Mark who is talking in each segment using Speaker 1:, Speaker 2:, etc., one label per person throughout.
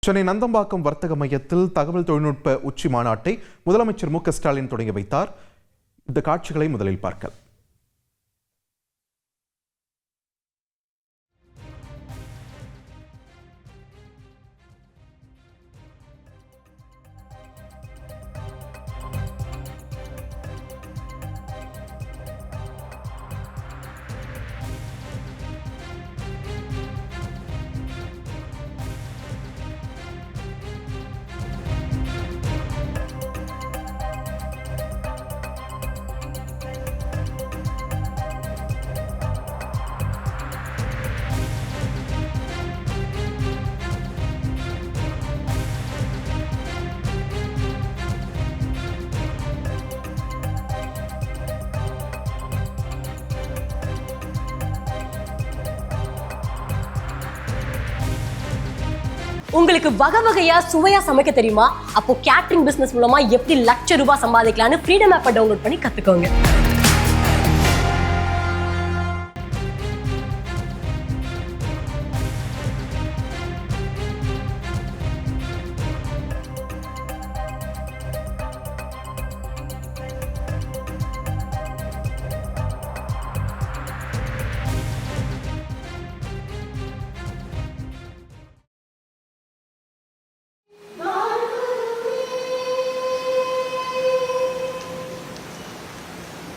Speaker 1: சென்னை நந்தம்பாக்கம் வர்த்தக மையத்தில் தகவல் தொழில்நுட்ப உச்சி மாநாட்டை முதலமைச்சர் மு.க.ஸ்டாலின் தொடங்கி வைத்தார். இந்த காட்சிகளை முதலில் பார்க்கலாம்.
Speaker 2: உங்களுக்கு வகை வகையா சுவையா சமைக்க தெரியுமா? அப்போ கேட்டரிங் பிசினஸ் மூலமா எப்படி லட்ச ரூபாய் சம்பாதிக்கலாம்னு ஃப்ரீடம் ஆப்பை டவுன்லோட் பண்ணி கத்துக்கோங்க.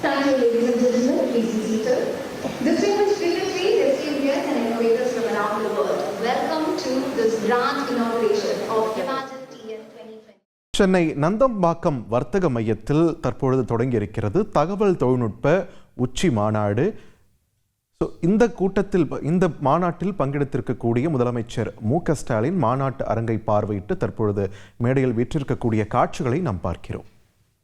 Speaker 3: Thank you, ladies and gentlemen. Please be seated. Distinguished dignitaries, esteemed guests, and innovators from around the world, welcome to this grand inauguration of Imagine TN 2020.
Speaker 1: Chennai Nandambakkam வர்த்தக மையத்தில் தற்பொழுது தொடங்கி இருக்கிறது தகவல் தொழில்நுட்ப உச்சி மாநாடு. இந்த மாநாட்டில் பங்கெடுத்திருக்கக்கூடிய முதலமைச்சர் மு.க.ஸ்டாலின் மாநாட்டு அரங்கை பார்வையிட்டு தற்பொழுது மேடையில் வீற்றிருக்கக்கூடிய காட்சிகளை நாம் பார்க்கிறோம்.